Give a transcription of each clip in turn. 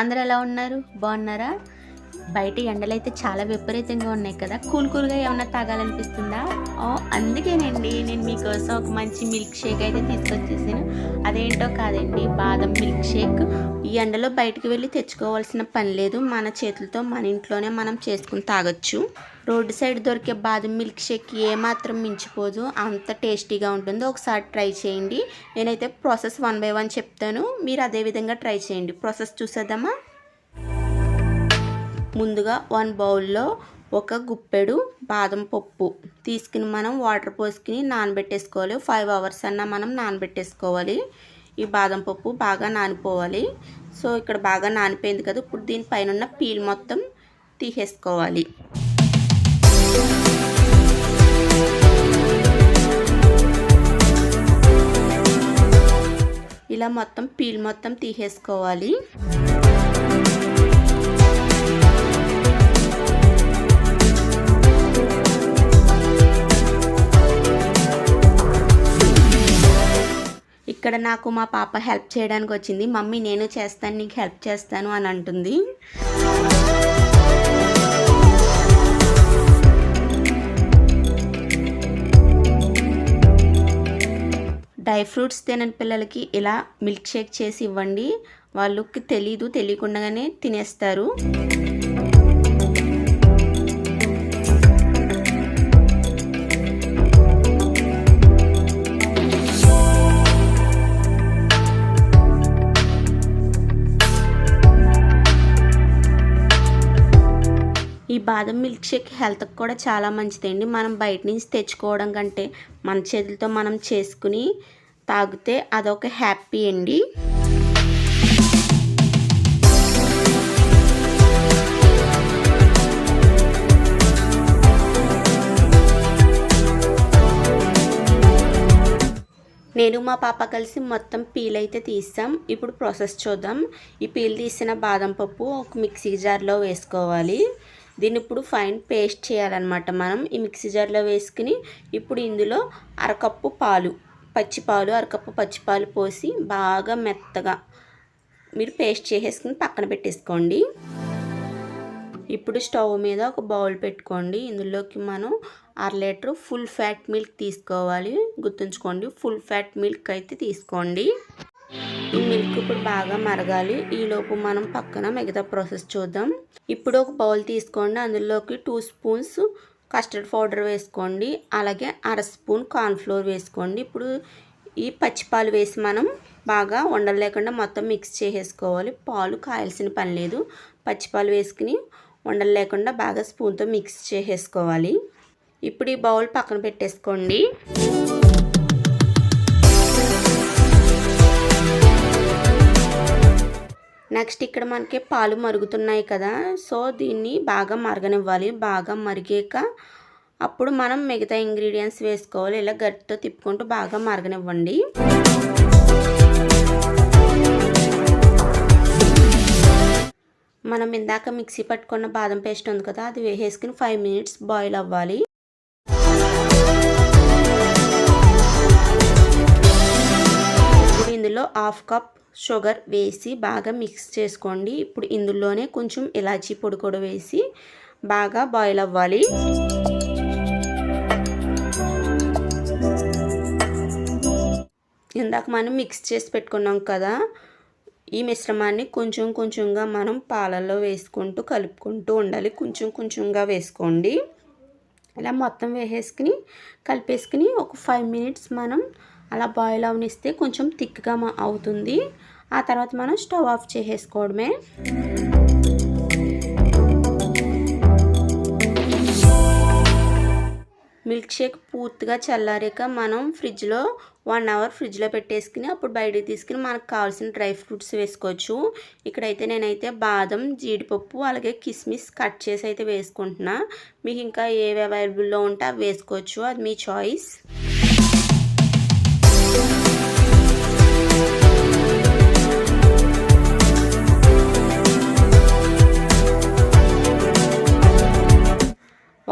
అందరూ ఎలా ఉన్నారు? బాగున్నారా? బయట ఎండలైతే చాలా విపరీతంగా ఉన్నాయి కదా! కూల్‌గా ఏమన్నా తాగాలనిపిస్తుందా? అందుకేనండి నేను మీకోసం ఒక మంచి మిల్క్ షేక్ అయితే తీసుకొచ్చేసాను. అదేంటో కాదండి, బాదం మిల్క్ షేక్. ఈ ఎండలో బయటికి వెళ్ళి తెచ్చుకోవాల్సిన పని లేదు. మన చేతులతో మన ఇంట్లోనే మనం చేసుకొని తాగొచ్చు. రోడ్డు సైడ్ దొరికే బాదం మిల్క్ షేక్ ఏమాత్రం మించిపోదు. అంత టేస్టీగా ఉంటుంది. ఒకసారి ట్రై చేయండి. నేనైతే ప్రాసెస్ 1 బై 1 చెప్తాను. మీరు అదే విధంగా ట్రై చేయండి. ప్రాసెస్ చూసేద్దామా? ముందుగా 1 బౌల్లో ఒక గుప్పెడు బాదం పప్పు తీసుకుని మనం వాటర్ పోసుకుని నానబెట్టేసుకోవాలి. 5 అవర్స్ అన్నా మనం నానబెట్టేసుకోవాలి. ఈ బాదం పప్పు బాగా నానిపోవాలి. సో ఇక్కడ బాగా నానిపోయింది కదా, ఇప్పుడు దీనిపైన ఉన్న పీల్ మొత్తం తీసేసుకోవాలి. ఇలా మొత్తం పీల్ మొత్తం తీసేసుకోవాలి. ఇక్కడ నాకు మా పాప హెల్ప్ చేయడానికి వచ్చింది. మమ్మీ నేను చేస్తాను, నీకు హెల్ప్ చేస్తాను అని అంటుంది. డ్రై ఫ్రూట్స్ తినని పిల్లలకి ఇలా మిల్క్ షేక్ చేసి ఇవ్వండి. వాళ్ళకి తెలియకుండానే తినేస్తారు. ఈ బాదం మిల్క్ షేక్ హెల్త్కి కూడా చాలా మంచిదండి. మనం బయట నుంచి తెచ్చుకోవడం కంటే మన చేతులతో మనం చేసుకుని తాగితే అదొక హ్యాపీ అండి. నేను మా పాప కలిసి మొత్తం పీల్ అయితే తీసాం. ఇప్పుడు ప్రాసెస్ చూద్దాం. ఈ పీల్ తీసిన బాదం పప్పు ఒక మిక్సీ జార్లో వేసుకోవాలి. దీన్ని ఇప్పుడు ఫైన్ పేస్ట్ చేయాలన్నమాట. మనం ఈ మిక్సీ జార్లో వేసుకుని ఇప్పుడు ఇందులో అరకప్పు పాలు, అరకప్పు పచ్చిపాలు పోసి బాగా మెత్తగా మీరు పేస్ట్ చేసేసుకుని పక్కన పెట్టేసుకోండి. ఇప్పుడు స్టవ్ మీద ఒక బౌల్ పెట్టుకోండి. ఇందులోకి మనం 1/2 లీటర్ ఫుల్ ఫ్యాట్ మిల్క్ తీసుకోవాలి. గుర్తుంచుకోండి, ఫుల్ ఫ్యాట్ మిల్క్ అయితే తీసుకోండి. ఈ మిల్క్ ఇప్పుడు బాగా మరగాలి. ఈలోపు మనం పక్కన మిగతా ప్రాసెస్ చూద్దాం. ఇప్పుడు ఒక బౌల్ తీసుకోండి. అందులోకి 2 స్పూన్స్ కస్టర్డ్ పౌడర్ వేసుకోండి. అలాగే 1/2 స్పూన్ కార్న్ఫ్లోర్ వేసుకోండి. ఇప్పుడు ఈ పచ్చిపాలు వేసి మనం బాగా ఉండలు లేకుండా మొత్తం మిక్స్ చేసేసుకోవాలి. పాలు కాయాల్సిన పని లేదు. పచ్చిపాలు వేసుకుని ఉండలు లేకుండా బాగా స్పూన్తో మిక్స్ చేసేసుకోవాలి. ఇప్పుడు ఈ బౌల్ పక్కన పెట్టేసుకోండి. నెక్స్ట్ ఇక్కడ మనకి పాలు మరుగుతున్నాయి కదా, సో దీన్ని బాగా మరగనివ్వాలి. బాగా మరిగాక అప్పుడు మనం మిగతా ఇంగ్రీడియంట్స్ వేసుకోవాలి. ఇలా గట్టితో తిప్పుకుంటూ బాగా మరగనివ్వండి. మనం ఇందాక మిక్సీ పట్టుకున్న బాదం పేస్ట్ ఉంది కదా, అది వేసేసుకుని 5 మినిట్స్ బాయిల్ అవ్వాలి. ఇప్పుడు ఇందులో 1/2 కప్ షుగర్ వేసి బాగా మిక్స్ చేసుకోండి. ఇప్పుడు ఇందులోనే కొంచెం ఇలాచీ పొడి కూడా వేసి బాగా బాయిల్ అవ్వాలి. ఇందాక మనం మిక్స్ చేసి పెట్టుకున్నాం కదా, ఈ మిశ్రమాన్ని కొంచెంగా మనం పాలల్లో వేసుకుంటూ కలుపుకుంటూ ఉండాలి. కొంచెంగా వేసుకోండి. ఇలా మొత్తం వేసేసుకుని కలిపేసుకుని ఒక 5 మినిట్స్ మనం అలా బాయిల్ అవనిస్తే కొంచెం థిక్గా అవుతుంది. ఆ తర్వాత మనం స్టవ్ ఆఫ్ చేసేసుకోవడమే. మిల్క్ షేక్ పూర్తిగా చల్లారాక మనం ఫ్రిడ్జ్లో 1 అవర్ ఫ్రిడ్జ్లో పెట్టేసుకుని అప్పుడు బయటకు తీసుకుని మనకు కావాల్సిన డ్రై ఫ్రూట్స్ వేసుకోవచ్చు. ఇక్కడైతే నేనైతే బాదం, జీడిపప్పు అలాగే కిస్మిస్ కట్ చేసి అయితే వేసుకుంటున్నా. మీకు ఇంకా ఏవి అవైలబుల్లో ఉంటే అవి వేసుకోవచ్చు, అది మీ చాయిస్.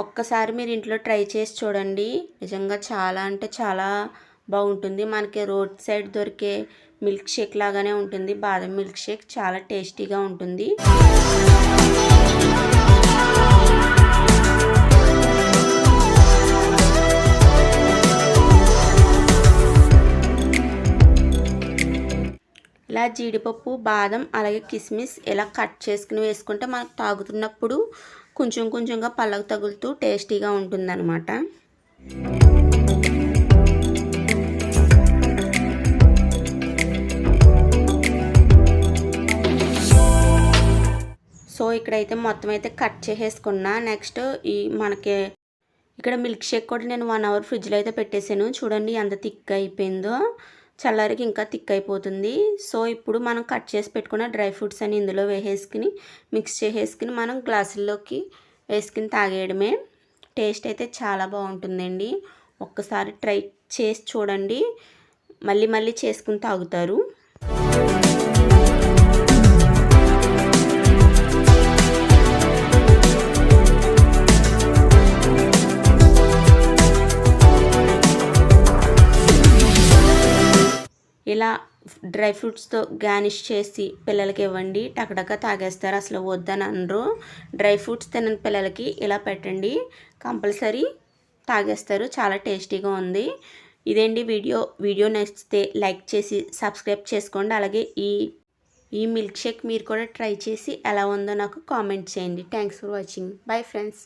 ఒక్కసారి మీరు ఇంట్లో ట్రై చేసి చూడండి. నిజంగా చాలా అంటే చాలా బాగుంటుంది. మనకి రోడ్ సైడ్ దొరికే మిల్క్ షేక్ లాగానే ఉంటుంది. బాదం మిల్క్ షేక్ చాలా టేస్టీగా ఉంటుంది. ఇలా జీడిపప్పు, బాదం అలాగే కిస్మిస్ ఇలా కట్ చేసుకుని వేసుకుంటే మనకు తాగుతున్నప్పుడు కొంచెం కొంచెంగా పళ్ళకు తగులుతూ టేస్టీగా ఉంటుందన్నమాట. సో ఇక్కడైతే మొత్తం అయితే కట్ చేసేసుకున్నా. నెక్స్ట్ మనకి ఇక్కడ మిల్క్ షేక్ కూడా నేను 1 అవర్ ఫ్రిడ్జ్లో అయితే పెట్టేశాను. చూడండి ఎంత థిక్ అయిపోయిందో. చల్లారికి ఇంకా థిక్ అయిపోతుంది. సో ఇప్పుడు మనం కట్ చేసి పెట్టుకున్న డ్రై ఫ్రూట్స్ అని ఇందులో వేసేసుకుని మిక్స్ చేసేసుకుని మనం గ్లాసుల్లోకి వేసుకుని తాగేయడమే. టేస్ట్ అయితే చాలా బాగుంటుందండి. ఒక్కసారి ట్రై చేసి చూడండి, మళ్ళీ మళ్ళీ చేసుకుని తాగుతారు. ఇలా డ్రై ఫ్రూట్స్తో గార్నిష్ చేసి పిల్లలకి ఇవ్వండి, టకటక తాగేస్తారు, అసలు వద్దని అనరు. డ్రై ఫ్రూట్స్ తినని పిల్లలకి ఇలా పెట్టండి, కంపల్సరీ తాగేస్తారు. చాలా టేస్టీగా ఉంది. ఇదేంటి వీడియో నచ్చితే లైక్ చేసి సబ్స్క్రైబ్ చేసుకోండి. అలాగే ఈ మిల్క్ షేక్ మీరు కూడా ట్రై చేసి ఎలా ఉందో నాకు కామెంట్ చేయండి. Thanks for watching. Bye friends.